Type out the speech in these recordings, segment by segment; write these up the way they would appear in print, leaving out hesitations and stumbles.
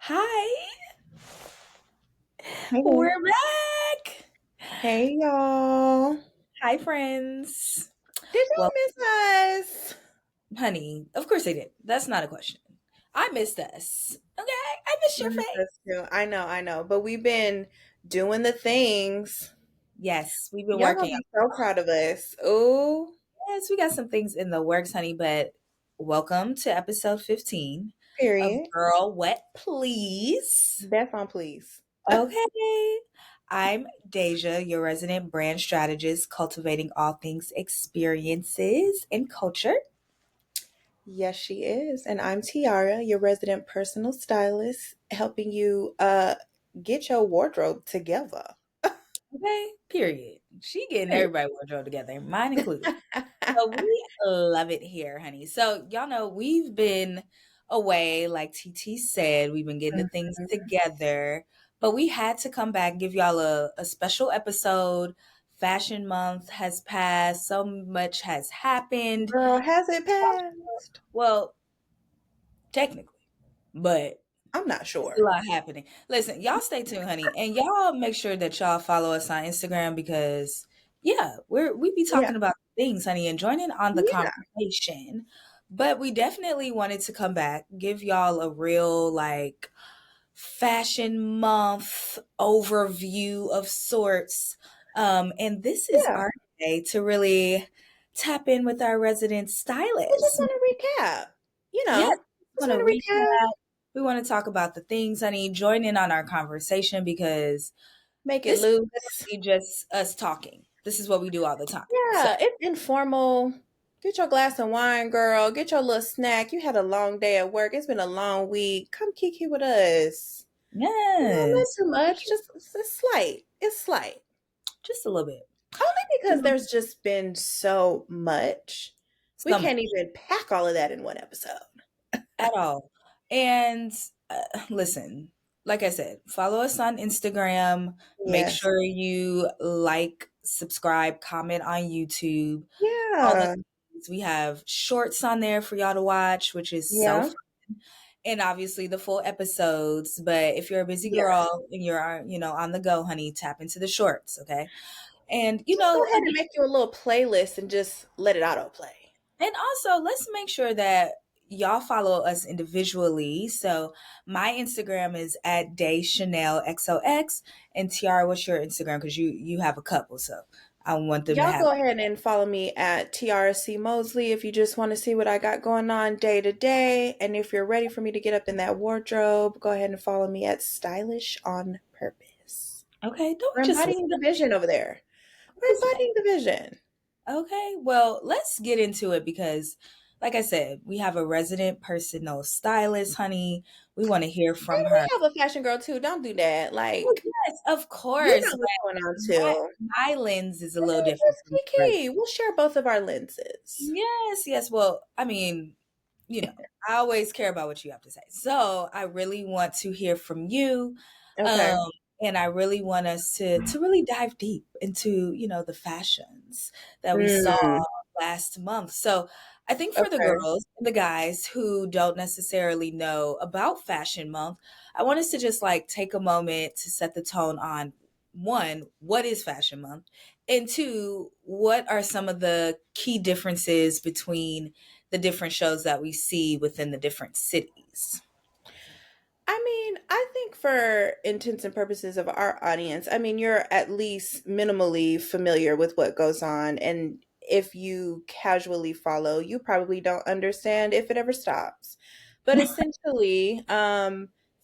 Hi, Hey we're there. back. Hey y'all. Hi, friends. Did Well, y'all miss us? honey, of course I did. That's not a question. I missed us. Okay, I missed I your missed face. us too. I know. But we've been doing the things. Yes, we've been Y'all gonna working be on. so proud of us. Ooh, Yes, we got some things in the works, honey. But welcome to episode 15 of period. Girl Wet Please. That's on please. Okay. I'm Deja, your resident brand strategist, cultivating all things experiences and culture. Yes, she is. And I'm Tiara, your resident personal stylist, helping you get your wardrobe together. Okay, period. She getting everybody wardrobe together, mine included. So we love it here, honey. So y'all know we've been away, like TT said, we've been getting the things Mhm. together, but we had to come back and give y'all a special episode. Fashion month has passed, so much has happened. Girl, has it passed? Well, technically, but I'm not it's a sure. lot happening. Listen, y'all stay tuned, honey, and y'all make sure that y'all follow us on Instagram because yeah, we be Yeah. talking about things, honey, and joining on the Yeah. conversation. But we definitely wanted to come back, give y'all a real like fashion month overview of sorts. And this is Yeah. our day to really tap in with our resident We just stylist. want to recap. You Yes, know, we just want to want to recap, recap. We want to talk about the things, honey. Join in on our conversation because make it this is loose. literally just us talking. This is what we do all the time. So, Yeah, it's informal. Get your glass of wine, girl. Get your little snack. You had a long day at work. It's been a long week. Come kiki with us. Not yes, too much. Just it's slight. It's slight. just a little bit. Only You because know, there's just been so much. We so can't much even pack all of that in one episode. at all. And listen, like I said, follow us on Instagram. Make Yes. sure you like, subscribe, comment on YouTube. All the Yeah. things. We have shorts on there for y'all to watch, which is so Yeah. fun. And obviously the full episodes. But if you're a busy Yes. girl and you're, on the go, honey, tap into the shorts, okay? And Just go ahead and make you a little playlist and just let it autoplay. also let's make sure that y'all follow us individually. So my Instagram is at Day Chanel XOX, and Tiara, what's your Instagram? Because you have a couple, so I want them to Y'all have. go ahead and follow me at TRC Mosley if you just want to see what I got going on day to day. And if you're ready for me to get up in that wardrobe, go ahead and follow me at Stylish on Purpose. Okay, don't We're we just love embodying the vision over there. We're this? embodying the vision. Okay, well, let's get into it because, like I said, we have a resident personal stylist, honey. We want to hear from And her. we have a fashion girl too. Don't do that. Oh, Like, yes, of you course, know what's but going on my, too. my lens is a And little then different from just the rest. Kiki. We'll share both of our lenses. Yes, yes. Well, I mean, I always care about what you have to say. So I really want to hear from you. Okay. Um, and I really want us to really dive deep into, the fashions that we saw Mm, last month. So I think for the okay. girls and the guys who don't necessarily know about Fashion Month, I want us to just like take a moment to set the tone on one, what is Fashion Month? And two, what are some of the key differences between the different shows that we see within the different cities? I mean, I think for intents and purposes of our audience, I mean, you're at least minimally familiar with what goes on. And if you casually follow, you probably don't understand if it ever stops. But essentially,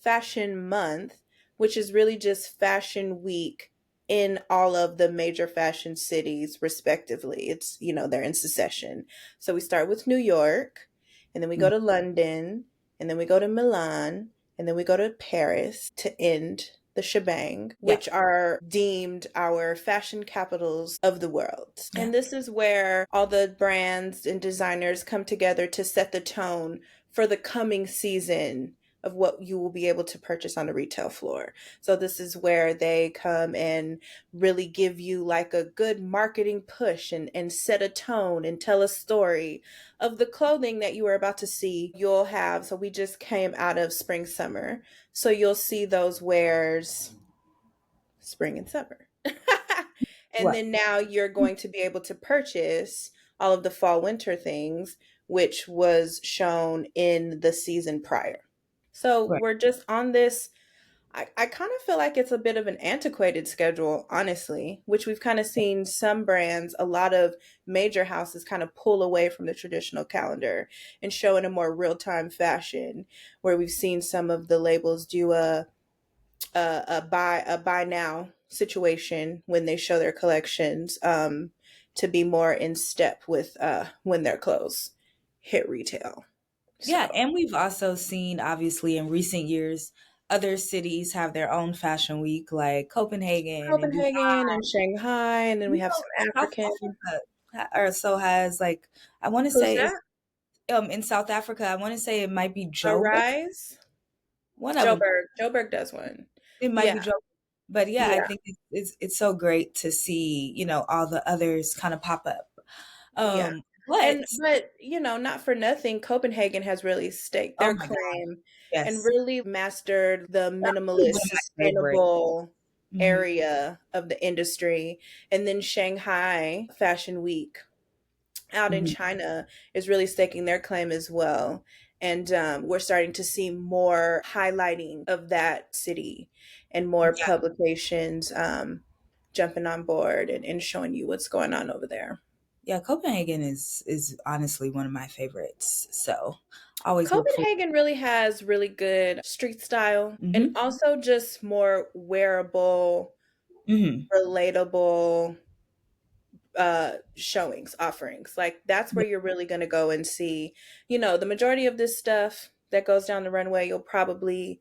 Fashion Month, which is really just Fashion Week in all of the major fashion cities, respectively. It's, they're in succession. So we start with New York, and then we go to London, and then we go to Milan, and then we go to Paris to end the shebang, Yeah, which are deemed our fashion capitals of the world. yeah, And this is where all the brands and designers come together to set the tone for the coming season of what you will be able to purchase on the retail floor. So this is where they come and really give you like a good marketing push and set a tone and tell a story of the clothing that you are about to see. You'll have, so we just came out of spring summer. So you'll see those wares spring and summer. And Right. then now you're going to be able to purchase all of the fall winter things, which was shown in the season prior. So Right. we're just on this. I kind of feel like it's a bit of an antiquated schedule, honestly, which we've kind of seen some brands, a lot of major houses kind of pull away from the traditional calendar and show in a more real time fashion, where we've seen some of the labels do a buy now situation when they show their collections, to be more in step with when their clothes hit retail. Yeah, So and we've also seen, obviously, in recent years, other cities have their own fashion week, like Copenhagen and Dubai. Copenhagen and Shanghai, and then we You have know, some South African. Africa or so has like I want to Who's say it's that? in South Africa. I want to say it might be Joburg. Arise. One of them. Joburg. Joburg does one. It might be Yeah, Joburg. But yeah, I yeah, think it's so great to see all the others kind of pop up. yeah. And But but not for nothing, Copenhagen has really staked oh their my God, claim and yes, really mastered the that's probably minimalist, one of my favorite. sustainable Mhm. area of the industry. And then Shanghai Fashion Week out in Mhm. China is really staking their claim as well. And we're starting to see more highlighting of that city and more Yeah, publications jumping on board and showing you what's going on over there. yeah. Copenhagen is honestly one of my favorites. So always look for. Copenhagen really has really good street style and Hmm. also just more wearable, Hmm. relatable showings, offerings. Like that's where Yeah, you're really going to go and see, the majority of this stuff that goes down the runway, you'll probably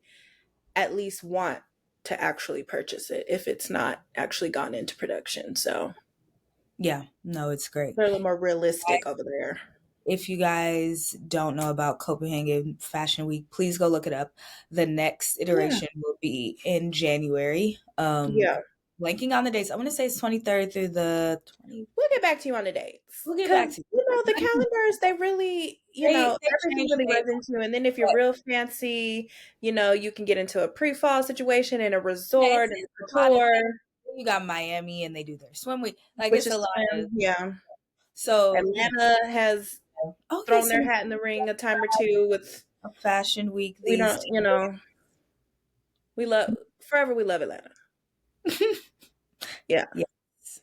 at least want to actually purchase it if it's not actually gone into production. So yeah. No, it's great. they're a little more realistic over there. If you guys don't know about Copenhagen Fashion Week, please go look it up. The next Yeah. iteration will be in January. Yeah. Blanking on the dates. I want to say it's 23rd through the 20. We'll get back to you on the dates We'll get because back to the you. calendars, they really, They everything change really dates, runs into. And then if you're but real fancy, you can get into a pre-fall situation in a yeah, resort and it's a a lot of tour, things. Then you got Miami and they do their swim week. Like which it's a is lot of swim. Yeah. so Atlanta has okay, thrown their some hat in the ring a time or two with, a fashion week we these don't, we love, forever we love Atlanta. Yeah. yes.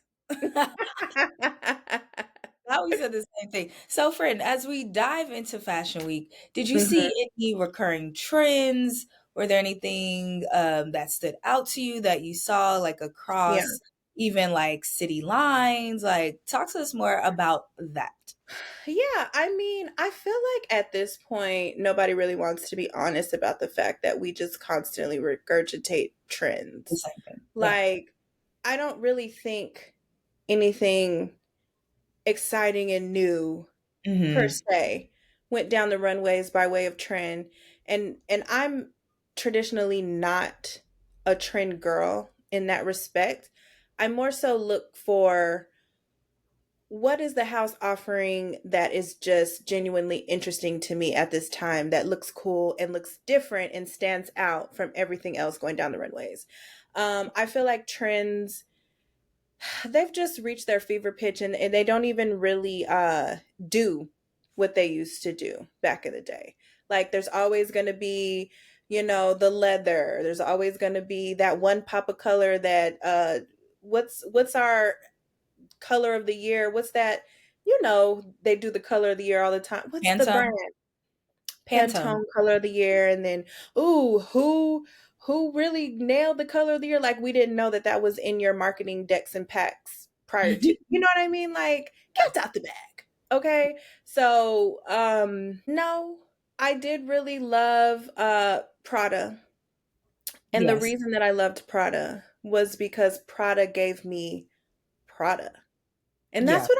Now we said the same thing. So, friend, as we dive into Fashion Week, did you see Hmm. any recurring trends? Were there anything that stood out to you that you saw, like Yeah. across even like city lines? Like, talk to us more about that. Yeah, I mean, I feel like at this point, nobody really wants to be honest about the fact that we just constantly regurgitate The trends. same thing. Yeah. Like, I don't really think anything exciting and new per Hmm. se went down the runways by way of trend. And I'm traditionally not a trend girl in that respect. I more so look for what is the house offering that is just genuinely interesting to me at this time, that looks cool and looks different and stands out from everything else going down the runways. I feel like trends, they've just reached their fever pitch, and they don't even really do what they used to do back in the day. Like there's always going to be, the leather. There's always going to be that one pop of color that what's our color of the year. What's that? They do the color of the year all the time. What's the brand? Pantone. Pantone. Pantone color of the year. And then, ooh, who really nailed the color of the year? Like we didn't know that that was in your marketing decks and packs prior to. You know what I mean? Like cats out the bag. Okay. So, no, I did really love Prada. And the Yes. reason that I loved Prada was because Prada gave me Prada. And Yeah. that's what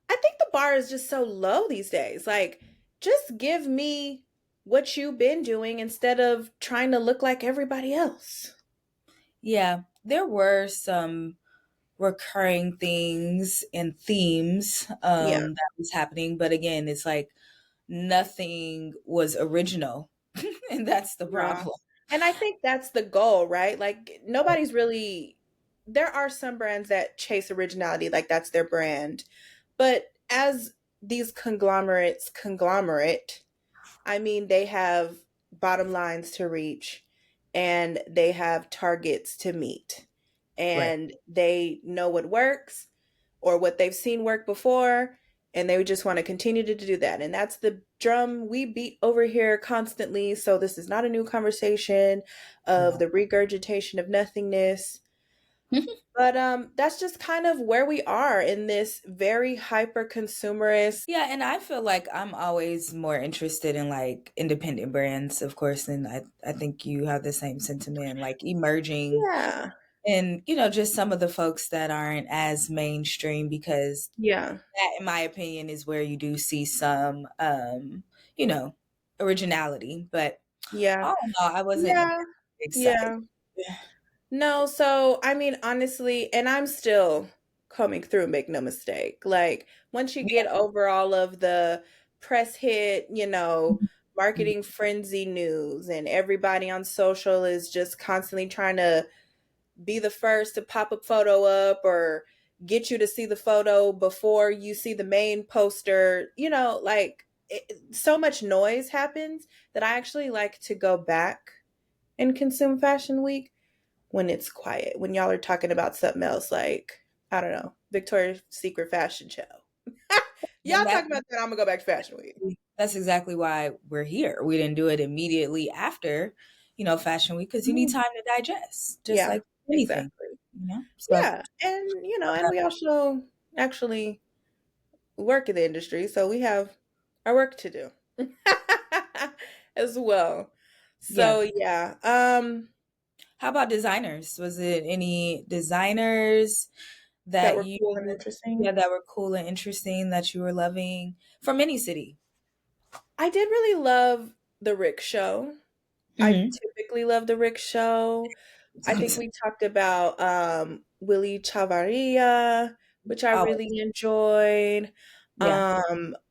I think the bar is just so low these days. Like, just give me what you've been doing instead of trying to look like everybody else. Yeah, there were some recurring things and themes Yeah. that was happening, but again, it's like nothing was original, and that's the No. problem. And I think that's the goal, right? Like nobody's really, there are some brands that chase originality, like that's their brand. But as these conglomerate, I mean, they have bottom lines to reach and they have targets to meet. Right. And they know what works or what they've seen work before. And they would just want to continue to do that. And that's the drum we beat over here constantly. So this is not a new conversation of Yeah. the regurgitation of nothingness. But that's just kind of where we are in this very hyper consumerist. Yeah, and I feel like I'm always more interested in like independent brands, of course, and I think you have the same sentiment, like emerging Yeah. and just some of the folks that aren't as mainstream because Yeah. that in my opinion is where you do see some you know, originality. But Yeah. all in all, I wasn't Yeah. excited. Yeah. No, so I mean, honestly, and I'm still coming through, make no mistake. Like, once you get over all of the press hit, marketing frenzy news, and everybody on social is just constantly trying to be the first to pop a photo up or get you to see the photo before you see the main poster, so much noise happens that I actually like to go back and consume Fashion Week when it's quiet, when y'all are talking about something else, like, I don't know, Victoria's Secret fashion show. Y'all And talking about that, I'm gonna go back to Fashion Week. that's exactly why we're here. We didn't do it immediately after, Fashion Week because you need Mm. time to digest, just Yeah, like anything. exactly. So Yeah, and and we also actually work in the industry, so we have our work to do as well. yeah. So yeah, How about designers? Was it any designers that that were you, cool and interesting. yeah, that were cool and interesting that you were loving from any city? I did really love the Rick show. I Hmm. typically love the Rick show. I think we talked about Willie Chavarria, which I Oh, really enjoyed. yeah,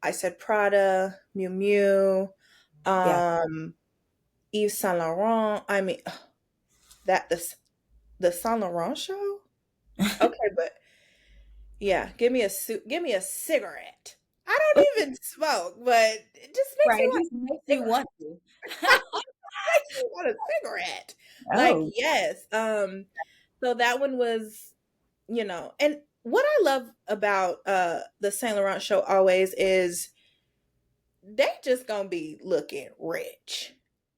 I said Prada, Miu Miu, yeah. um, Yves Saint Laurent. I mean, that the Saint Laurent show. Okay, but yeah, give me a cigarette. I don't even smoke, but it just makes Right, me it want just makes a you cigarette. want to. Makes me want a cigarette. Like, Oh, yes. So that one was, and what I love about the Saint Laurent show always is they just gonna be looking rich.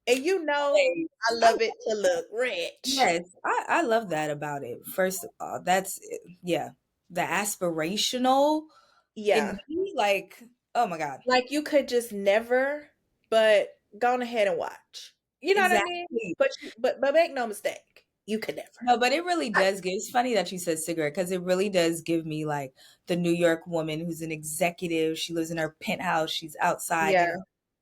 And always. I love it to look rich. Yes, I love that about it. First of all, that's yeah, the aspirational in Yeah. me, like, oh my God. Like you could just never, but go on ahead and watch. You know what I mean? Exactly. But make no mistake, you could never. No, but it really I, does give it's funny that you said cigarette because it really does give me like the New York woman who's an executive. She lives in her penthouse. She's outside, yeah.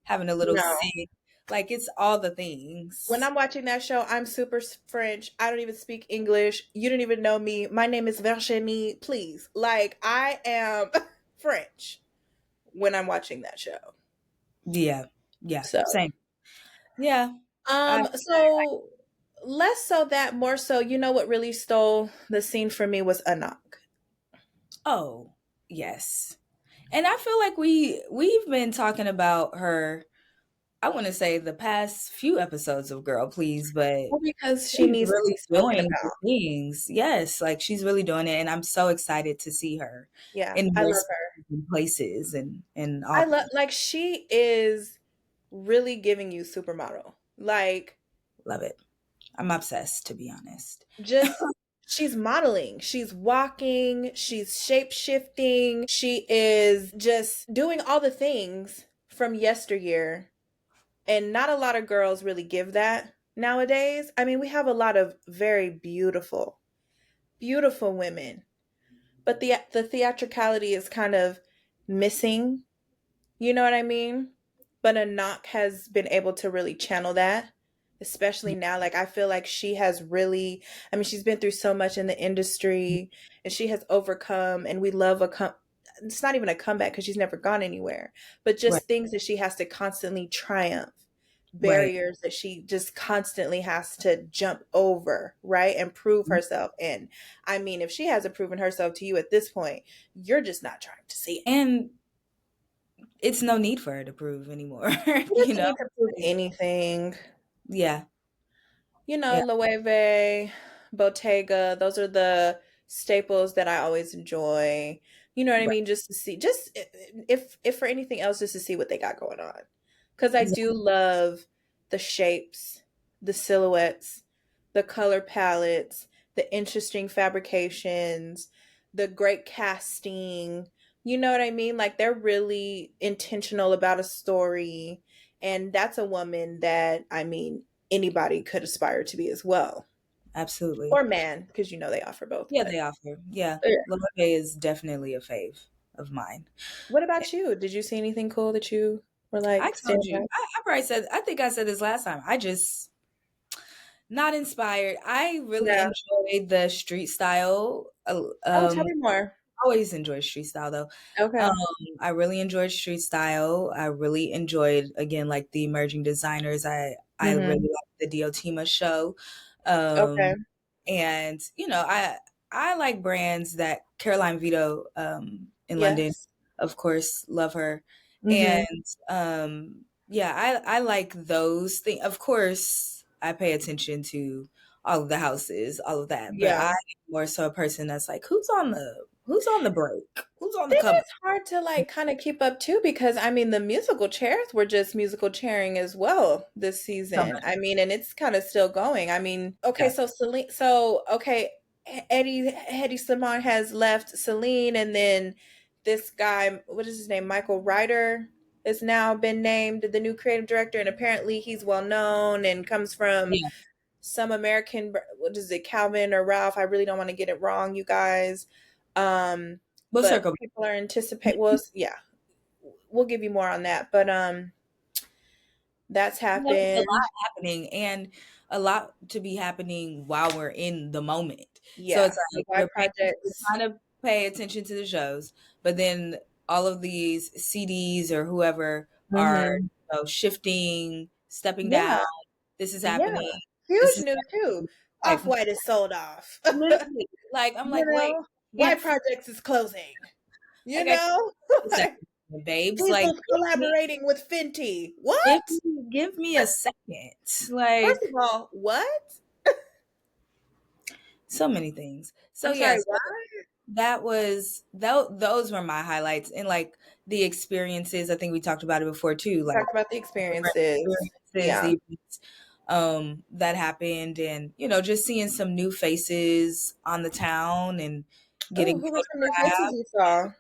having a little No. cig. Like it's all the When things. I'm watching that show, I'm super French. I don't even speak English. You don't even know me. My name is Virginie. Please. Like, I am French when I'm watching that show. Yeah. Yeah. So, Same. Yeah. I so less so that, more so, what really stole the scene for me was Anak. oh, yes. And I feel like we've been talking about her, I want to say the past few episodes of Girl Please, but Well, because she she's needs to be really spoken doing the about. things. Yes, like she's really doing it, and I'm so excited to see her Yeah, in I more love her. spaces and places and I all. love, like, she is really giving you supermodel. Like, Love it. I'm obsessed, to be honest. just she's modeling, she's walking, she's shape shifting, she is just doing all the things from yesteryear. And not a lot of girls really give that nowadays. I mean, we have a lot of very beautiful, beautiful women, but the theatricality is kind of missing. You know what I mean? but Anak has been able to really channel that, especially now. Like, I feel like she has really, I mean, she's been through so much in the industry and she has overcome, and we love it's not even a comeback because she's never gone anywhere, but Right. just things that she has to constantly triumph, Right. barriers that she just constantly has to jump over, right? And prove herself in. I mean, if she hasn't proven herself to you at this point, you're just not trying to see it. And it's no need for her to prove anymore, She you doesn't know? need to prove Like, anything. yeah. You know, Yeah. Loewe, Bottega, those are the staples that I always enjoy. You know what I Right. mean? Just to see, just if for anything else, just to see what they got going on. Because I do Exactly. love the shapes, the silhouettes, the color palettes, the interesting fabrications, the great casting. You know what I mean? Like, they're really intentional about a story. And that's a woman that, I mean, anybody could aspire to be as well. Absolutely. Or man, because you know they offer both. Yeah, But they offer. Yeah. yeah. Lotte is definitely a fave of mine. What about you? Did you see anything cool that you were I like told stand you. out? I probably said I think I said this last time. I just not inspired. I really Yeah. enjoyed the street style. Oh, tell me more. Always enjoy street style though. Um, Okay. I really enjoyed street style. I really enjoyed again like the emerging designers. I really Mm-hmm. liked the Diotima show. Okay. And I like brands that Caroline Vito in London, Yes. of course, love her. Mm-hmm. And yeah, I like those things. Of course, I pay attention to all of the houses, all of that. But Yeah. I'm more so a person that's like, who's on the break? Who's on the It come up? is hard to like kind of keep up too because I mean the musical chairs were just musical chairing as well this So season. much. I mean, and it's kind of still going. I mean, okay, Yeah. so Celine, so okay, Eddie Simon has left Celine, and then this guy, what is his name, Michael Ryder, has now been named the new creative director, and apparently he's well known and comes from Yeah. some American, what is it, Calvin or Ralph? I really don't want to get it wrong, you guys. Um, We'll but circle back. people are anticipate. Well, yeah, we'll give you more on that. But that's There's a happened. lot happening and a lot to be happening while we're in the moment. So it's Yeah, the like Y we're projects. trying to pay attention to the shows, but then all of these CDs or whoever are Mm-hmm. shifting, stepping down. Yeah, This is yeah. happening. This Huge is news too. like Off White is sold off. literally like I'm You like, wait, know, Y yes, projects is closing. You like I can't know, wait a second, babes. Like Hazel's collaborating with Fenty. give What? me give me a second. Like First of all, what? so many things. So I'm sorry. yes, What? those were my highlights and like the experiences. I think we talked about it before too, We like talked about the different experiences. experiences, Yeah. the events that happened, and just seeing some new faces on the town and Oh, getting who were some new faces photographed. you saw?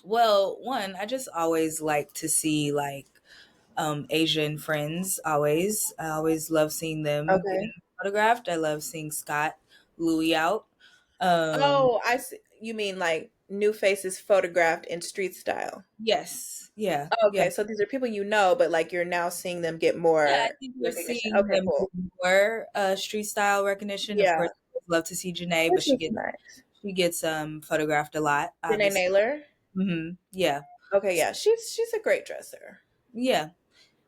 Well, one, I just always like to see like Asian friends. I always love seeing them getting Okay. photographed. I love seeing Scott Louis out. Um, Oh, I see. You mean like new faces photographed in street style? Yes. Yeah. Yeah. Okay, so these are people you know, but like you're now seeing them get Yeah, I more think we're recognition. seeing Okay, them do cool. more street style recognition. Of Yeah, course, I'd love to see Janae, but which is nice. she gets photographed a lot, Danae obviously. Naylor. Yeah. Okay, yeah, she's a great dresser. Yeah.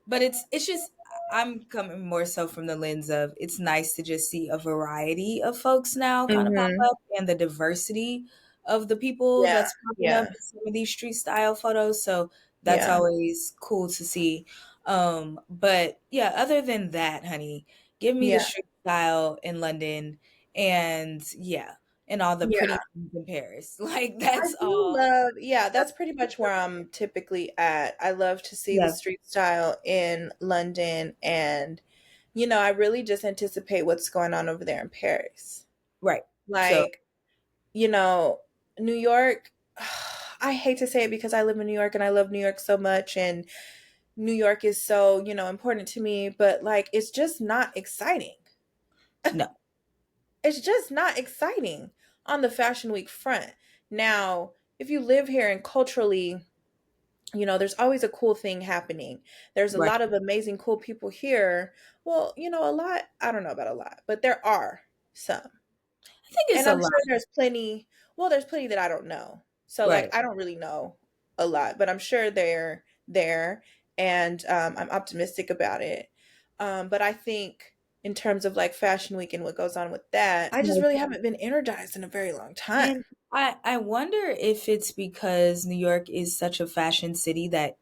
But it's just I'm coming more so from the lens of it's nice to just see a variety of folks now kind of pop Mm-hmm. up and the diversity of the people Yeah, that's popping up yeah, in some of these street style photos. So that's yeah, always cool to see. But yeah, other than that, honey, give me the yeah, street style in London and yeah, and all the yeah. pretty things in Paris. Like I that's do all. love, yeah, that's pretty much where I'm typically at. I love to see the Yeah, street style in London, and I really just anticipate what's going on over there in Paris. right. So Like, you know, New York, I hate to say it because I live in New York and I love New York so much, and New York is so, important to me, but like it's just not exciting. no. It's just not exciting on the Fashion Week front. Now, if you live here and culturally there's always a cool thing happening. There's a Right. lot of amazing, cool people here. Well, a lot, I don't know about a lot, but there are some. I think it's And a I'm lot. sure there's plenty, well, there's plenty that I don't know. So, like, Right. I don't really know a lot, but I'm sure they're there, and I'm optimistic about it. But I think in terms of like Fashion Week and what goes on with that, I just really haven't been energized in a very long time. And I wonder if it's because New York is such a fashion city that,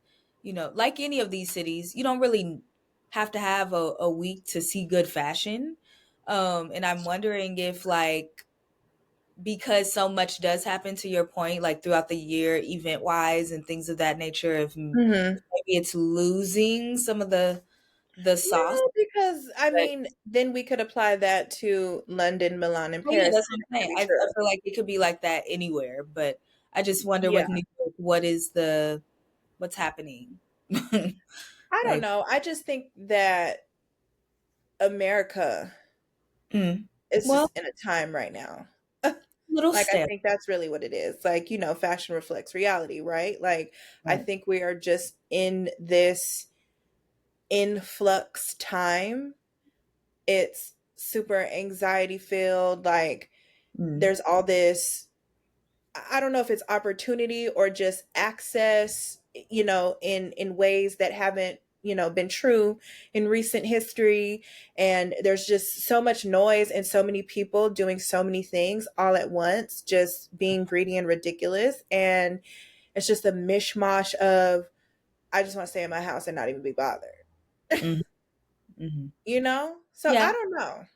like any of these cities, you don't really have to have a week to see good fashion. And I'm wondering if, like, because so much does happen, to your point, like throughout the year, event wise and things of that nature, if Hmm. maybe it's losing some of the sauce. No, because I But mean, then we could apply that to London, Milan, and oh yeah, Paris, that's and what it I'm could saying. be I true. feel like it could be like that anywhere, but I just wonder Yeah. with New York, what is the what's happening? I don't Like, know. I just think that America mm, is well, just in a time right now. little Like, I step. think that's really what it is. Like, fashion reflects reality, right? Like, I Right. think we are just in this influx time. It's super anxiety filled. Like, Mm, there's all this, I don't know if it's opportunity or just access, in ways that haven't, been true in recent history. And there's just so much noise and so many people doing so many things all at once, just being greedy and ridiculous. And it's just a mishmash of, I just want to stay in my house and not even be bothered, mhm, mhm. So Yeah, I don't know.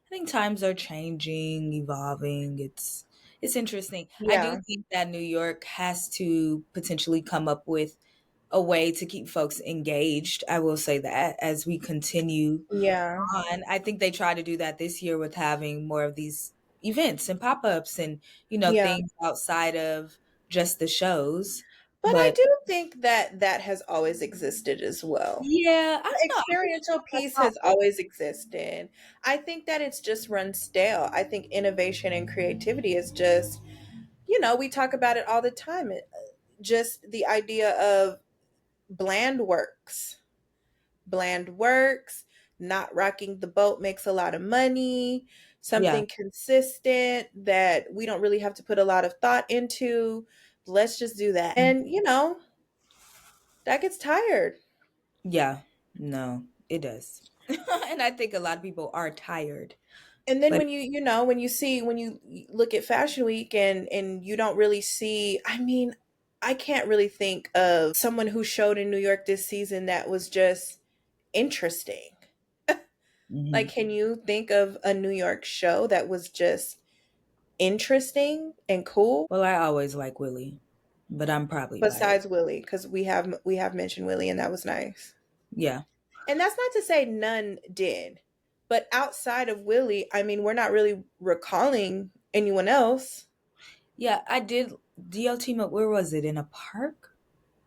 I think times are changing, evolving. It's interesting. I do Yeah. think that New York has to potentially come up with a way to keep folks engaged. I will say that as we continue Yeah. on. I think they try to do that this year with having more of these events and pop-ups and, Yeah. things outside of just the shows. But I But do think that that has always existed as well. yeah, I The don't know. I think experiential that's piece how has always existed. I think that it's just run stale. I think innovation and creativity is just, we talk about it all the time. Just the idea of bland works. Bland works, not rocking the boat makes a lot of money, yeah. something consistent that we don't really have to put a lot of thought into. Let's just do that. And, that gets tired. Yeah. No, it does. And I think a lot of people are tired. And then But when you look at Fashion Week and you don't really see, I mean, I can't really think of someone who showed in New York this season that was just interesting. Like, mhm. can you think of a New York show that was just interesting and cool Well, I always like Willie, but I'm probably biased. besides Willie? Because we have mentioned Willie, and that was nice. Yeah. And that's not to say none did, but outside of Willie, I mean, we're not really recalling anyone else. Yeah, I did DL team up. Where was it? In a park?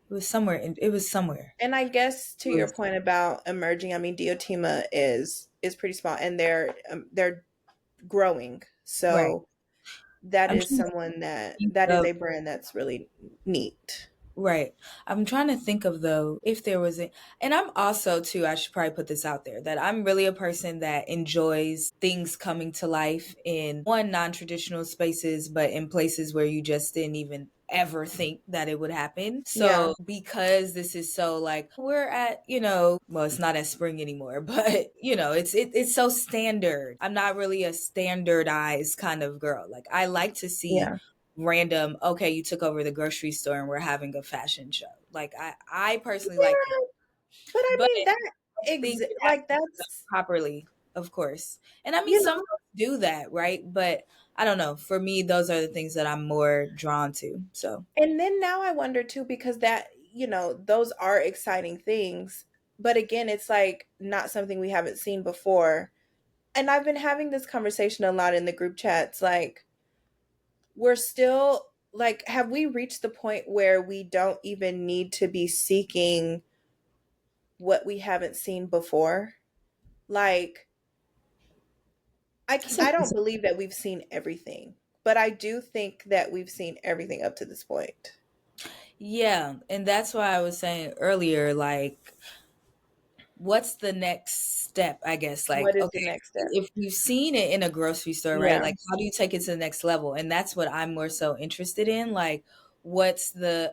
It was somewhere. And I guess to It your was point about emerging, I mean, Diotima is pretty small, and they're growing. right. So that I'm is trying to someone that think that is of a brand that's really neat. right. I'm trying to think of, though, if there was a, and I'm also too, I should probably put this out there, that I'm really a person that enjoys things coming to life in one non-traditional spaces, but in places where you just didn't even ever think that it would happen. Yeah, So because this is so like we're at, well, it's not at spring anymore, but it's so standard. I'm not really a standardized kind of girl. Like I like to see yeah. random, okay, you took over the grocery store and we're having a fashion show. Like I personally like that. Yeah, but I But mean I that think it has like to be done that's properly, of course. And I mean you some know, folks do that, right? But I don't know. For me, those are the things that I'm more drawn to. So and then now I wonder too because that those are exciting things, but again, it's like not something we haven't seen before. And I've been having this conversation a lot in the group chats. Like, we're still like, have we reached the point where we don't even need to be seeking what we haven't seen before? Like, that's I don't interesting. believe that we've seen everything, but I do think that we've seen everything up to this point. Yeah, and that's why I was saying earlier, like, what's the next step, I guess? Like, What is okay, the next step? if you've seen it in a grocery store, right? Yeah. Like, how do you take it to the next level? And that's what I'm more so interested in. Like, what's the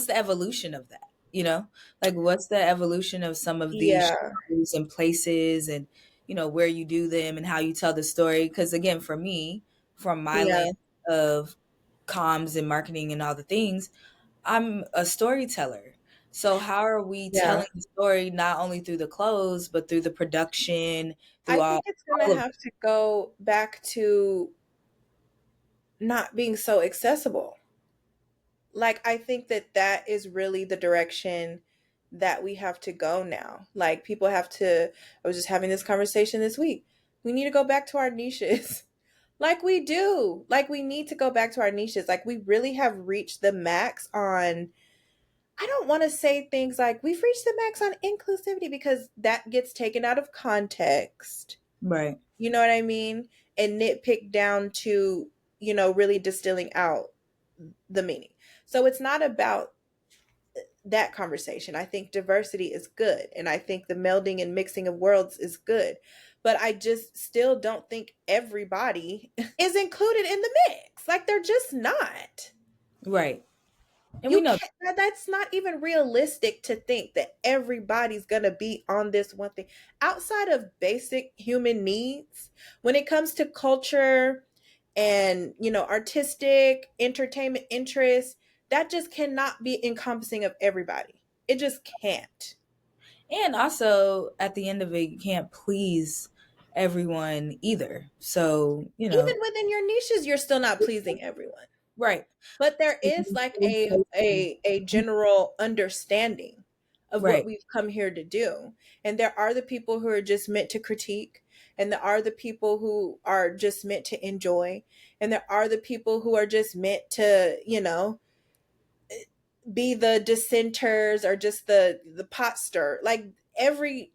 evolution of that? You know, like what's the evolution of some of these Yeah. shows and places, and where you do them and how you tell the story? Because again, for me, from my Yeah. lens of comms and marketing and all the things, I'm a storyteller. So how are we Yeah. telling the story not only through the clothes, but through the production, through I all think it's going to all of have to go back to not being so accessible. Like, I think that that is really the direction that we have to go now. Like, people have to, I was just having this conversation this week. We need to go back to our niches. Like we do. Like we need to go back to our niches. Like we really have reached the max on, I don't want to say things like we've reached the max on inclusivity because that gets taken out of context. right, You know what I mean? And nitpicked down to, really distilling out the meaning. So it's not about that conversation. I think diversity is good. And I think the melding and mixing of worlds is good. But I just still don't think everybody is included in the mix. Like they're just not. right, and we You know. can't, that's not even realistic to think that everybody's gonna be on this one thing. Outside of basic human needs, when it comes to culture and artistic entertainment interests, that just cannot be encompassing of everybody. It just can't. And also, at the end of it, you can't please everyone either. So, Even within your niches, you're still not pleasing everyone. right. But there is like a general understanding of what Right. we've come here to do. And there are the people who are just meant to critique, and there are the people who are just meant to enjoy, and there are the people who are just meant to, be the dissenters or just the pot stir. Like every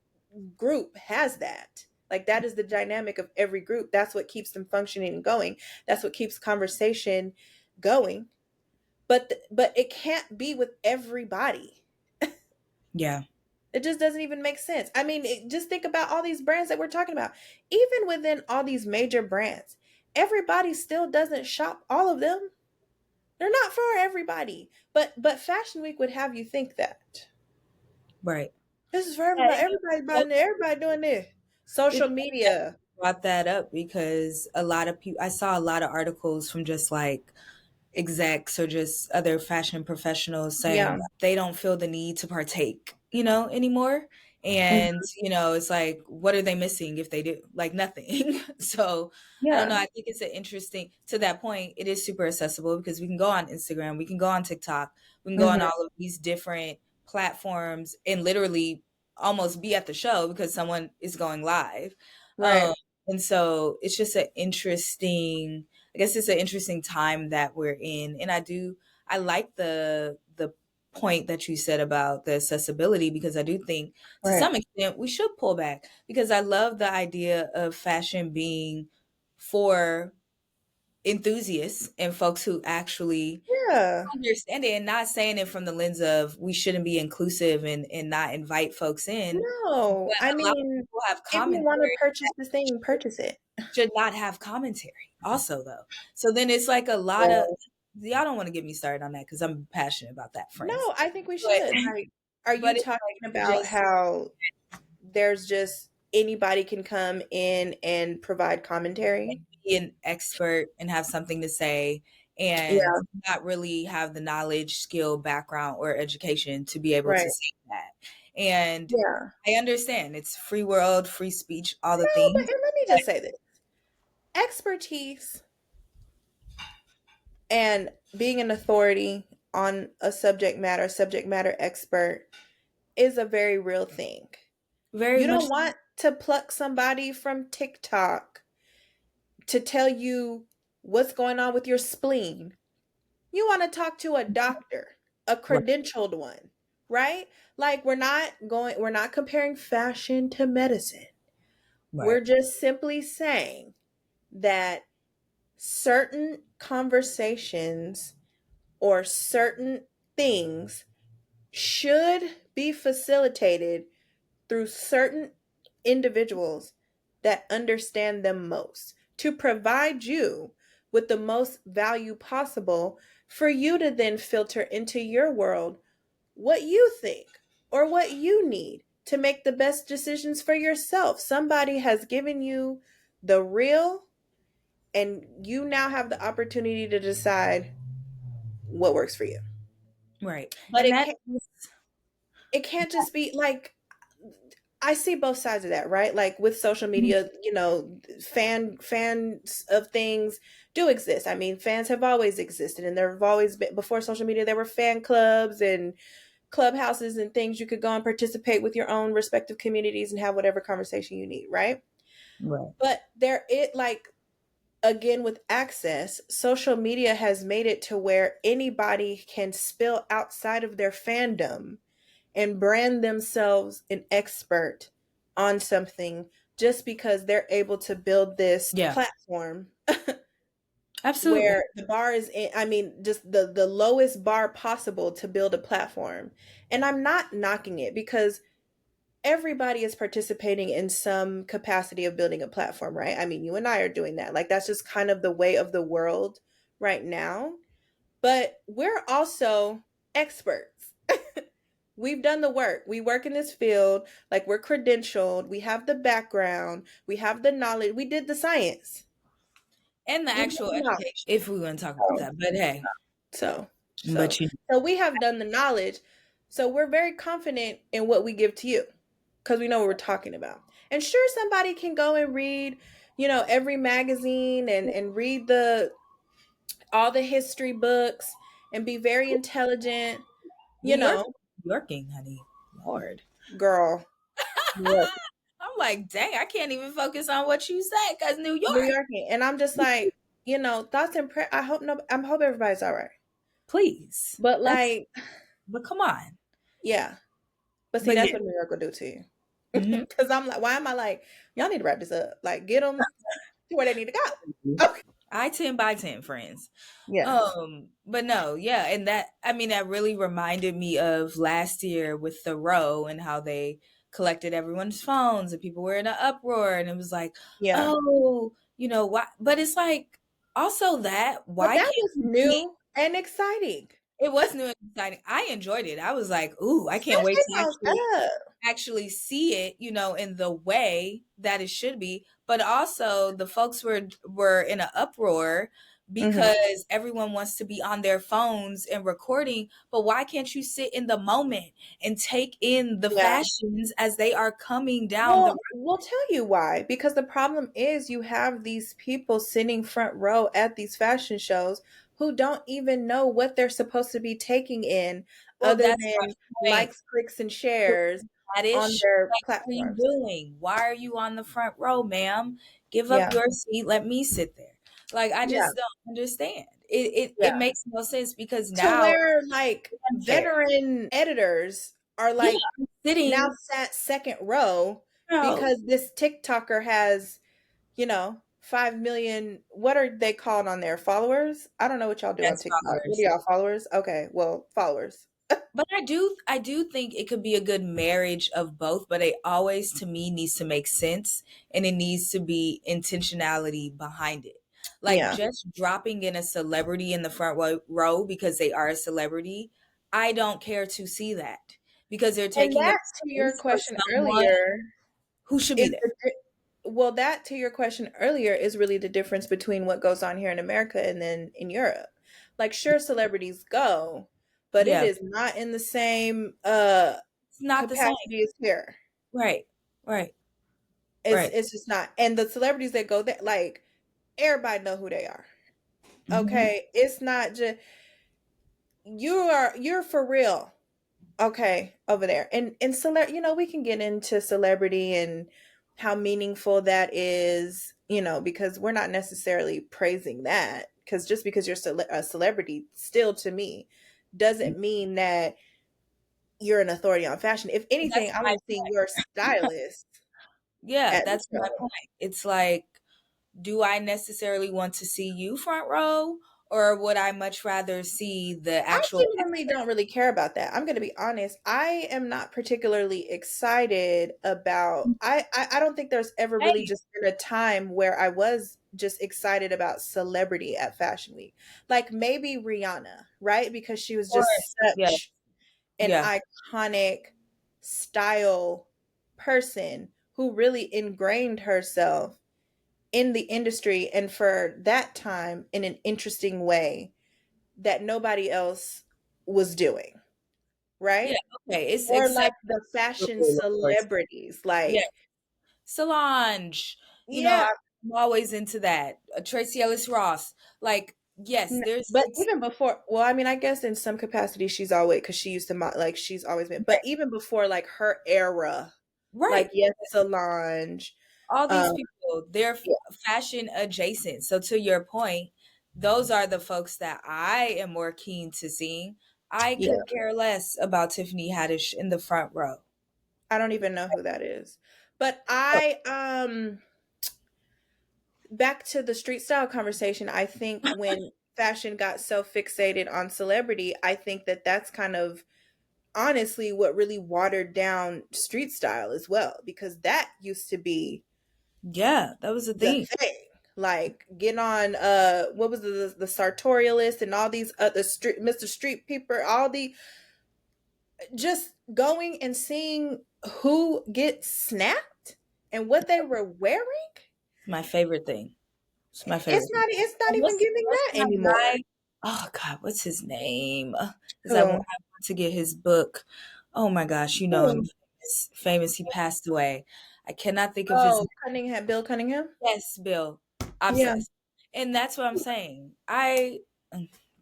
group has that. Like that is the dynamic of every group. That's what keeps them functioning and going. That's what keeps conversation going. But it can't be with everybody. Yeah. It just doesn't even make sense. I mean, just think about all these brands that we're talking about. Even within all these major brands, everybody still doesn't shop all of them. They're not for everybody. But Fashion Week would have you think that. Right. This is for Yeah, everybody. Everybody buying it. Everybody doing this. it's Social funny that media. you brought that up because a lot of people, I saw a lot of articles from just like execs or just other fashion professionals saying Yeah. they don't feel the need to partake, anymore. And, it's like, what are they missing if they do? Like nothing. So I don't Yeah. know. I think it's an interesting, to that point, it is super accessible because we can go on Instagram, we can go on TikTok, we can go on Hmm. all of these different platforms and literally almost be at the show because someone is going live. Um, Right. and so it's just an interesting, I guess it's an interesting time that we're in. And I like the point that you said about the accessibility because I do think to Right. some extent we should pull back because I love the idea of fashion being for enthusiasts and folks who actually Yeah. understand it and not saying it from the lens of we shouldn't be inclusive and not invite folks in. No. But I a lot of mean, people have if you want to commentary purchase the thing, purchase it. should not have commentary also though. So then it's like a lot of, Yeah. y'all don't want to get me started on that because I'm passionate about that, No, friends. I think we But should. Like, are you but it's talking like about just how there's just anybody can come in and provide commentary? be an expert and have something to say and Yeah. not really have the knowledge, skill, background, or education to be able to Right. say that. And Yeah. I understand it's free world, free speech, all the No, but things. and let me But just say this. Expertise and being an authority on a subject matter expert is a very real thing. very You much don't want to pluck somebody from TikTok to tell you what's going on with your spleen. You want to talk to a doctor, a right, credentialed one, right? Like we're not comparing fashion to medicine. right, We're just simply saying that certain conversations or certain things should be facilitated through certain individuals that understand them most to provide you with the most value possible for you to then filter into your world what you think or what you need to make the best decisions for yourself. Somebody has given you the real, and you now have the opportunity to decide what works for you. Right. But And that is, it can't just be like, I see both sides of that, right? Like with social media, fans of things do exist. I mean, fans have always existed, and there have always been, before social media, there were fan clubs and clubhouses and things you could go and participate with your own respective communities and have whatever conversation you need, right? right. But there it like, again, with access, social media has made it to where anybody can spill outside of their fandom and brand themselves an expert on something just because they're able to build this Yeah, platform absolutely. where the bar is in, I mean, just the lowest bar possible to build a platform. And I'm not knocking it because everybody is participating in some capacity of building a platform, right? I mean, you and I are doing that. Like that's just kind of the way of the world right now. But we're also experts. We've done the work. We work in this field, like we're credentialed, we have the background, we have the knowledge, we did the science. And the We have actual the education, knowledge. if we want to talk about that. But hey, So, so, but you so we have done the knowledge. So we're very confident in what we give to you because we know what we're talking about. And sure, somebody can go and read, every magazine and read the all the history books and be very intelligent, New you York, know, New Yorking, honey. Lord. girl. New York, I'm like, dang, I can't even focus on what you said because New New York. York, and I'm just like, thoughts and prayer. I hope everybody's all right. Please. But That's, like, but come on. yeah. But see, But that's yeah. what New York will do to you. Mhm. Because I'm like, why am I like, y'all need to wrap this up? Like, get them to where they need to go. Okay. I 10 by 10 friends. Yes. But no, yeah, and that I mean that really reminded me of last year with the row and how they collected everyone's phones and people were in an uproar and it was like, Yeah. oh, why but it's like also that But why that can't was we see new and exciting. it was new and exciting. I enjoyed it. I was like, ooh, I can't Snatch wait their to phones up. actually see it, in the way that it should be. But also the folks were in an uproar Hmm. because everyone wants to be on their phones and recording. But why can't you sit in the moment and take in the Yeah. fashions as they are coming down the Well, we'll tell you why. Because the problem is you have these people sitting front row at these fashion shows who don't even know what they're supposed to be taking in well, other that's my than point. likes, clicks, and shares on Radish, their like, what are you platforms. doing? Why are you on the front row, ma'am? Give up Yeah. your seat. Let me sit there. Like, I Yeah. just don't understand. It Yeah. makes no sense because To now where like one care. veteran editors are Yeah, like I'm now sitting, sat second row bro. because this TikToker has, 5 million, what are they called on their followers? I don't know what y'all do on That's TikTok. What are followers. y'all followers? Okay, well, followers. But I do think it could be a good marriage of both, but it always to me needs to make sense and it needs to be intentionality behind it. Like Yeah. just dropping in a celebrity in the front row because they are a celebrity, I don't care to see that because they're And taking up that to your space for question someone earlier who should be is there. well, that to your question earlier is really the difference between what goes on here in America and then in Europe. Like sure celebrities go, but it Yeah, is not in the same it's not the same. capacity as here. Right, right, It's right. it's just not. And the celebrities that go there, like everybody know who they are. Hmm. Okay, it's not just you're for real. Okay, over there. And we can get into celebrity and how meaningful that is, because we're not necessarily praising that because just because you're a celebrity still to me doesn't mean that you're an authority on fashion. If anything, That's I my want to see your stylist yeah, at the that's my show. point. It's like do I necessarily want to see you front row or would I much rather see the I actual genuinely don't really care about that. I'm going to be honest. I am not particularly excited about. I don't think there's ever really hey, just been a time where I was just excited about celebrity at Fashion Week. Like maybe Rihanna, right? Because she was or just yeah, such an yeah, iconic style person who really ingrained herself in the industry and for that time in an interesting way that nobody else was doing, yeah. right? Okay, it's Or like the fashion acceptable, of course. celebrities, Yeah, like, Solange. You know, yeah. I'm always into that. Tracy Ellis Ross. Like, yes, there's But it's even before, well, I mean, I guess in some capacity she's always, because she used to like she's always been. But right, even before like her era, like right. yes, Solange, All um, these people, they're yeah, fashion adjacent. So to your point, those are the folks that I am more keen to seeing. I yeah. could care less about Tiffany Haddish in the front row. I don't even know who that is. But Oh, back to the street style conversation, I think when fashion got so fixated on celebrity, I think that that's kind of honestly what really watered down street style as well, because that used to be yeah, that was the the thing. thing. Like get on what was the sartorialist and all these other street Mr. Street Peeper, all the just going and seeing who gets snapped and what they were wearing. My favorite thing. It's my favorite It's thing. not And even giving what's that my anymore. guy? Oh God, what's his name? Because I Who? want to get his book. Oh my gosh, you know him, Who? famous, famous. He passed away. I cannot think of his Oh, Cunningham, Bill Cunningham. Yes, Bill. Yeah, Obsessed. And that's what I'm saying. I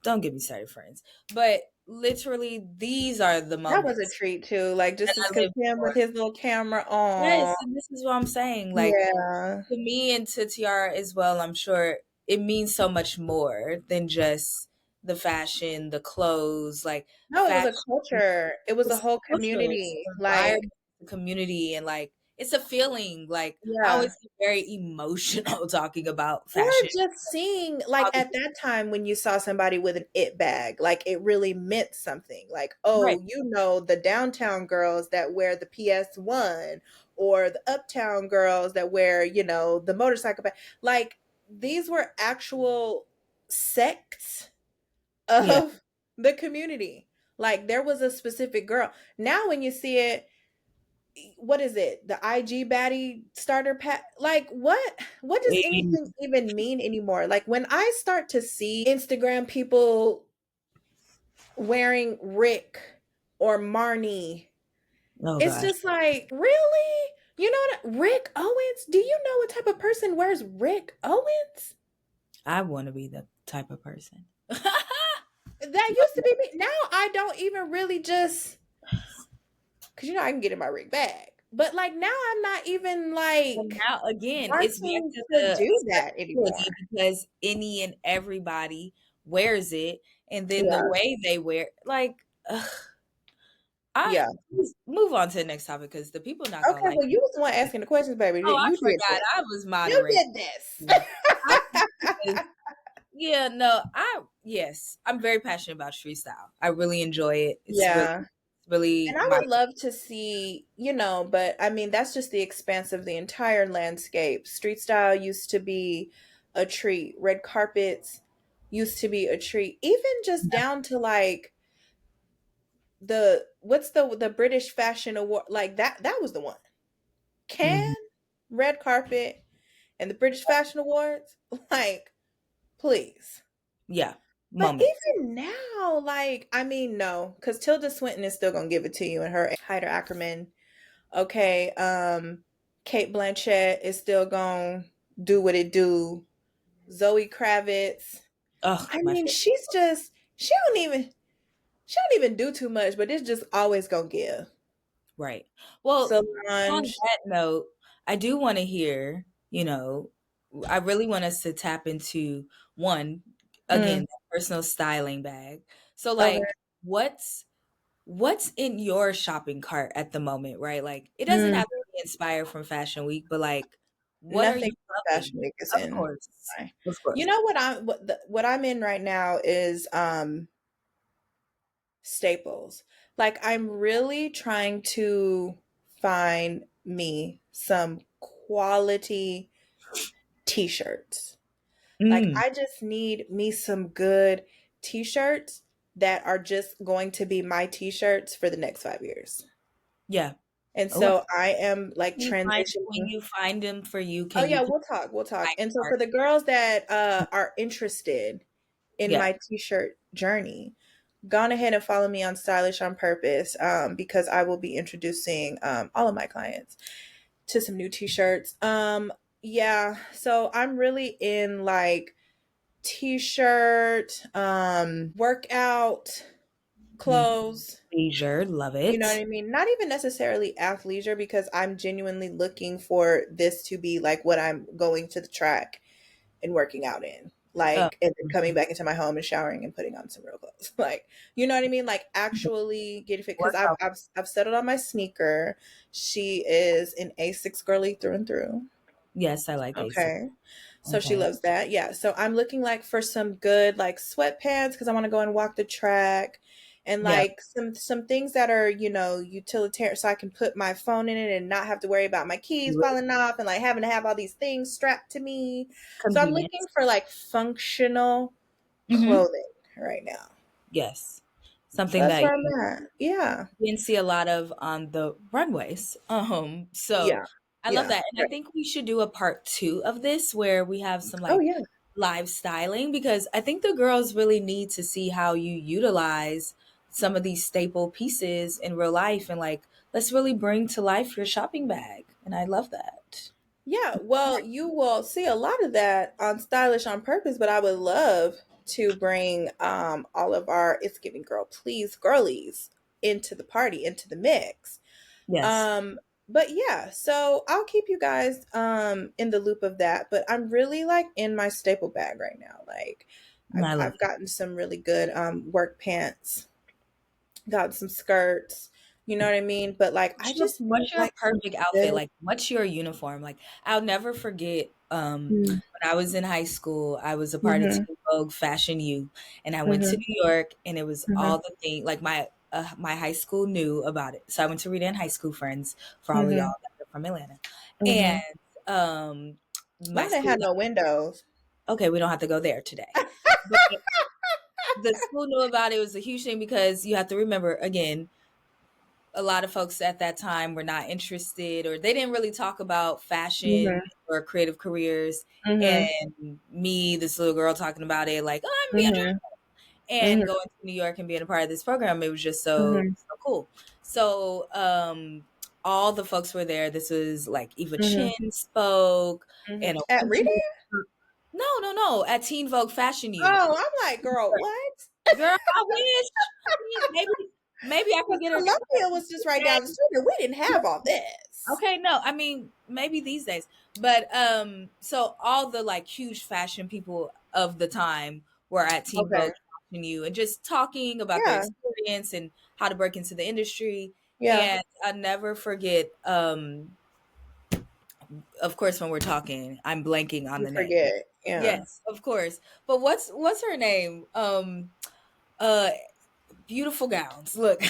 don't get me started, friends. But literally, these are the that was a moments treat too. Like that just to I see live him with for. his little camera Yes, on. and this is what I'm saying. Like Yeah. to me and to Tiara as well, I'm sure it means so much more than just the fashion, the clothes, like No, it was a fashion. culture. It was a It's whole culture, it's community. the Like, environment, the community, and like it's a feeling. Like I yeah. always get very emotional talking about Or fashion. just seeing, like, at that time when you saw somebody with an it bag, like, it really meant something. Like, Right. oh, the downtown girls that wear the PS1 or the uptown girls that wear, the motorcycle bag. Like, these were actual sects Yeah. of the community. Like, there was a specific girl. Now, when you see it, what is it, the IG baddie starter pack, like what does And anything even mean anymore? Like when I start to see Instagram people wearing Rick or Marnie, oh it's gosh, just like, really, Rick Owens, do you know what type of person wears Rick Owens? I want to be the type of person. That used to be me. Now I don't even really just, because I can get in my Rick bag, but like now I'm not even Well, like now again, it's back wanting to to the do that anymore. accessibility because any and everybody wears it, and then the Yeah. way they wear, like, I Yeah. let's move on to the next topic because the people not gonna Okay, like. well, you was the one asking the questions, baby. Oh, I You did forgot this. I was You moderating. did this. I, because yeah, no, yes, I'm very passionate about street style. I really enjoy it. Yeah. Really And I my would love to see, but I mean, that's just the expanse of the entire landscape. Street style used to be a treat. Red carpets used to be a treat. Even just down to like what's the British Fashion Award, like that was the one. Mhm. Can red carpet and the British Fashion Awards, like, please. Yeah, But moments. even now, like, I mean, no, because Tilda Swinton is still gonna give it to you in her Hyder Ackerman. Okay, Kate Blanchett is still gonna do what it do. Zoe Kravitz. Oh, I my mean, favorite. she don't even do too much, but it's just always gonna give. Right. Well, on Solange. that note, I do want to hear, I really want us to tap into one, again, Mm, that personal styling bag. So okay. like what's in your shopping cart at the moment, right? Like it doesn't Mm, have to be inspired from Fashion Week, but like What are Nothing you Fashion loving? Week is Of in. course. July. Of You course. know what I'm in right now is staples. Like I'm really trying to find me some quality t-shirts. Like Mm, I just need me some good t-shirts that are just going to be my t-shirts for the next 5 years. yeah. And Okay. so I am like When transitioning. you find them for you, Oh can you yeah, put we'll talk. We'll talk. my And so card? for the girls that are interested in Yeah. my t-shirt journey, gone ahead and follow me on Stylish on Purpose because I will be introducing all of my clients to some new t-shirts. Yeah, so I'm really in like t-shirt, workout Mm, clothes. leisure, love You know what it. I mean? Not even necessarily athleisure because I'm genuinely looking for this to be like what I'm going to the track and working out in. Oh, Like, and then coming mhm. back into my home and showering and putting on some real clothes. Like, you know what I mean? Like, actually getting fit. Because Workout. I've settled on my sneaker. She is an A6 girly through and through. Yes, I like AC. Okay. So she Okay. loves that. Yeah. So I'm looking like for some good like sweatpants because I want to go and walk the track and Yeah. like some things that are, utilitarian so I can put my phone in it and not have to worry about my keys falling off and like having to have all these things strapped to me. So I'm looking Convenience. for like functional Hmm. clothing right now. Yes. So Something that's that where I'm you at. Yeah. didn't see a lot of on the runways. So Yeah. I love Yeah. that. And I Right. think we should do a part two of this where we have some Oh like yeah. live styling because I think the girls really need to see how you utilize some of these staple pieces in real life and like let's really bring to life your shopping bag. And I love that. Yeah, well, you will see a lot of that on Stylish on Purpose, but I would love to bring all of our It's Giving Girl Please girlies into the party, into the mix. Yes. Um, but yeah, so I'll keep you guys in the loop of that. But I'm really like in my staple bag right now. Like I love I've gotten some really good work pants, got some skirts, you know what I mean? But like I just need What's your like some perfect outfit? good. Like what's your uniform? Like I'll never forget Mm-hmm. when I was in high school, I was a part of Mm-hmm. Teen Vogue Fashion U and I went to Mm-hmm. New York and it was Mm-hmm. all the thing like my high school knew about it. So I went to Rita and High School Friends for all of y'all Mm-hmm. that are from Atlanta. And Mhm. my Mine didn't school have no windows. okay, we don't have to go there today. But the school knew about it. It was a huge thing because you have to remember again a lot of folks at that time were not interested or they didn't really talk about fashion Mhm. or creative careers. Mhm. And me, this little girl talking about it, like, oh, I'm being Mhm. and Mhm. going to New York and being a part of this program, it was just so Mhm. so cool. So all the folks were there. This was like Eva Mhm. Chin spoke Mhm. and a At bunch of Reading? no, at Teen Vogue Fashion U. Oh, I'm like, girl, what? Girl, I wish. Maybe I could Because get her Columbia was just right down the street, and we didn't have all this. okay, no, I mean maybe these days, but so all the like huge fashion people of the time were at Teen Okay. Vogue Fashion U and just talking about their Yeah. experience and how to break into the industry. Yeah. And I never forget, of course, when we're talking, I'm blanking on You the name. forget. Yeah. Yes, of course. But what's her name? Uh, beautiful gowns. Look, now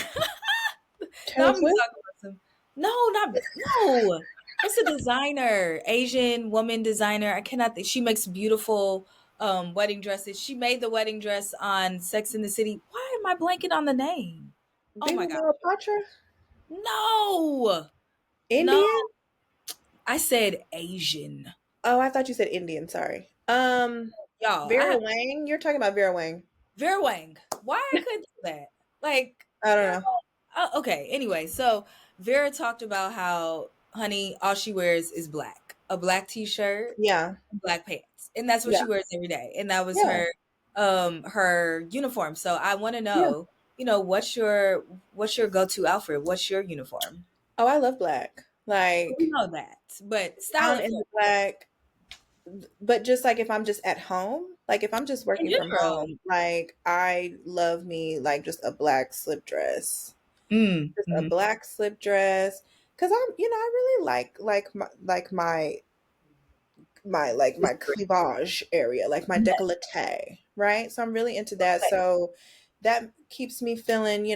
Taylor I'm Swift? talking about some. No, not no. What's the designer? Asian woman designer. I cannot think. She makes beautiful wedding dresses. She made the wedding dress on Sex in the City. Why am I blanking on the name? Oh my Viva god. Patra? No. No. Indian? I said Asian. Oh, I thought you said Indian. Sorry. Y'all, I Vera have Wang? You're talking about Vera Wang. Vera Wang. Why I couldn't do that? Like, I don't girl. know. Okay. Anyway, so Vera talked about how, honey, all she wears is black, a black t-shirt, Yeah. black pants, and that's what Yeah. she wears every day. And that was Yeah. her uniform. So I want to Yeah. know, what's your go-to outfit? What's your uniform? Oh, I love black. We Like know that, but style down it in for the black, but just like if I'm just at home, like if I'm just in working from general. home, like I love me like just a black slip dress. Mm, Just a mhm. black slip dress. Cause I really like my my cleavage area, like my Yes. décolleté, right? So I'm really into that. So that keeps me feeling,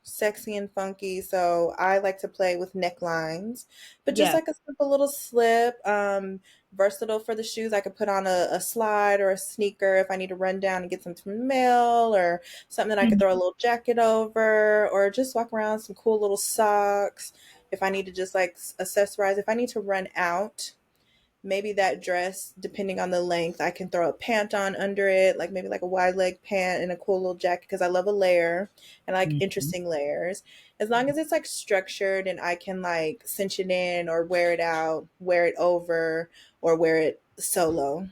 sexy and funky. So I like to play with necklines, but just Yeah. like a simple little slip. Versatile for the shoes. I could put on a slide or a sneaker if I need to run down and get something from the mail, or something that I could Mhm. throw a little jacket over, or just walk around some cool little socks. If I need to just like accessorize, if I need to run out, maybe that dress, depending on the length, I can throw a pant on under it, like maybe like a wide leg pant and a cool little jacket, because I love a layer and I like Mhm. interesting layers. As long as it's like structured and I can like cinch it in or wear it out, wear it over, or wear it solo.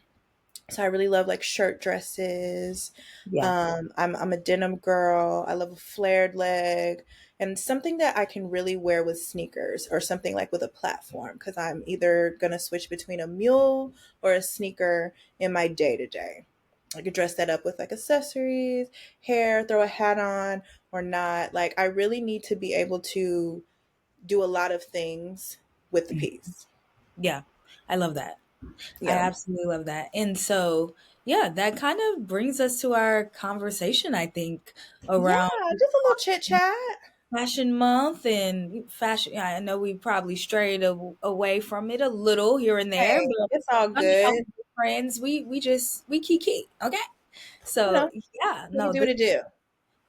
So I really love like shirt dresses. Yeah. I'm a denim girl. I love a flared leg and something that I can really wear with sneakers or something like with a platform, because I'm either gonna switch between a mule or a sneaker in my day to day. I could dress that up with like accessories, hair, throw a hat on or not. Like I really need to be able to do a lot of things with the Mhm. piece. Yeah. I love that. I Yeah. absolutely love that. And so, yeah, that kind of brings us to our conversation, I think, Yeah, around just a little chit chat. Fashion Month and fashion. I know we probably strayed away from it a little here and there, Hey, but it's all with good. friends, we kiki, okay? You So know, yeah, what you no, do this to do.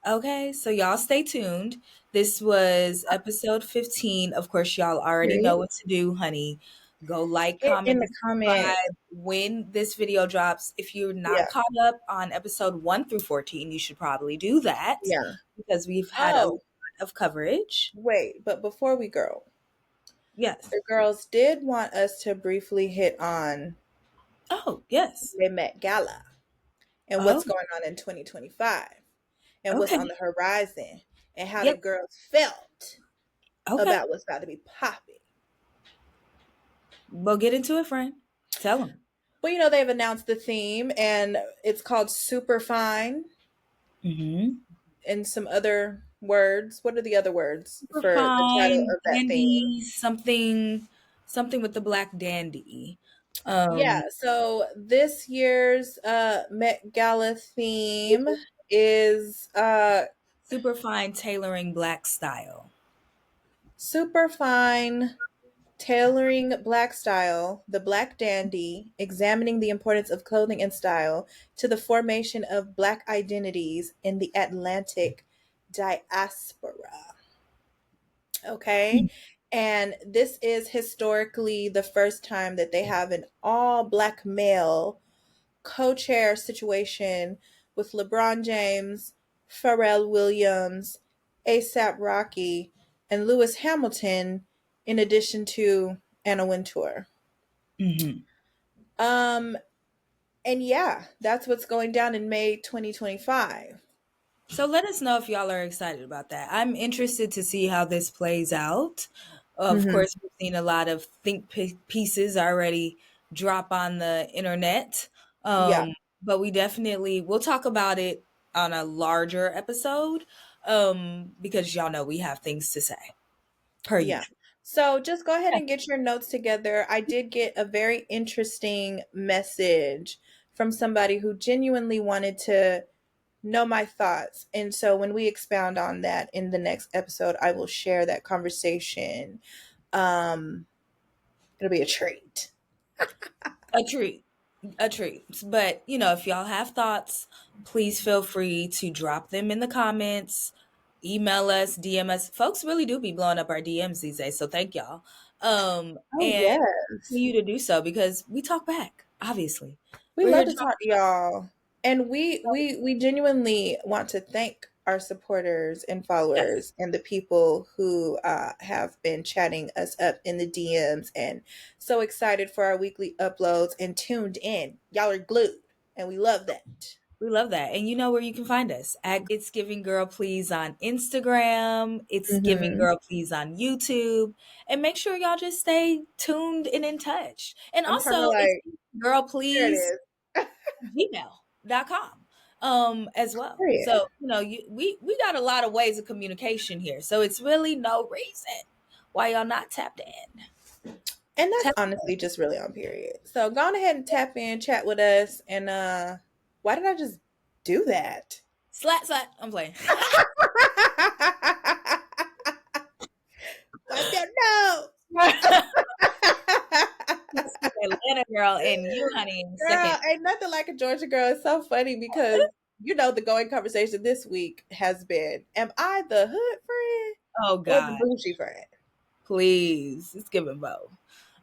okay. So y'all stay tuned. This was episode 15. Of course, y'all already Period. know what to do, honey. Go like, Get in comment, the and comments. subscribe when this video drops. If you're not Yeah, caught up on episode 1 through 14, you should probably do that yeah. because we've had a lot Oh, of coverage. wait, but before we go, Yes. the girls did want us to briefly hit on Oh, yes. the Met Gala and Oh, what's going on in 2025 and what's on okay. the horizon and how the Yep. girls felt Okay. about what's about to be popping. Well, get into it, friend. Tell them. Well, they've announced the theme and it's called Super Fine Mm-hmm. and some other words. What are the other words Super for the title fine, of that theme? dandy, something with the black dandy. Yeah, Um, so this year's Met Gala theme is super fine tailoring black style. super fine tailoring black style, the black dandy, examining the importance of clothing and style to the formation of black identities in the Atlantic diaspora. Okay. And this is historically the first time that they have an all black male co-chair situation with LeBron James, Pharrell Williams, ASAP Rocky, and Lewis Hamilton, in addition to Anna Wintour. Hmm. Um, and yeah, that's what's going down in May 2025. So let us know if y'all are excited about that. I'm interested to see how this plays out. Of Hmm. course, we've seen a lot of pieces already drop on the internet. Yeah, But we'll talk about it on a larger episode because y'all know we have things to say per yeah. usual. So just go ahead and get your notes together. I did get a very interesting message from somebody who genuinely wanted to know my thoughts. And so when we expound on that in the next episode, I will share that conversation. Um, it'll be a treat. A treat. A treat. But, if y'all have thoughts, please feel free to drop them in the comments, email us, DM us. Folks really do be blowing up our DMs these days, so thank y'all. Oh And yes. continue to do so because we talk back, obviously. We We're here love to to talk. talk to y'all. And we genuinely want to thank our supporters and Yes. followers and the people who have been chatting us up in the DMs and so excited for our weekly uploads and tuned in. Y'all are glued and we love that. We love that. And you know where you can find us at It's Giving Girl Please on Instagram. It's Giving Hmm. Girl Please on YouTube. And make sure y'all just stay tuned and in touch. And I'm talking also, it's like, Girl there it Please is. gmail.com as well. Period. So, we got a lot of ways of communication here. So it's really no reason why y'all not tapped in. And that's Tell honestly just really on period. So go on ahead and tap in, chat with us, and why did I just do that? slat slat. I'm playing. Wipe your nose. Atlanta girl and you, honey, in second. Girl, ain't nothing like a Georgia girl. It's so funny because the going conversation this week has been, am I the hood friend Oh or the God, bougie friend? please, it's giving both.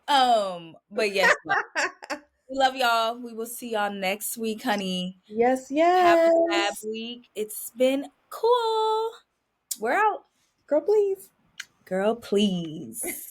But yes, we love y'all. We will see y'all next week, honey. Yes, Have a fab yes. week. It's been cool. We're out. Girl, please. Girl, please.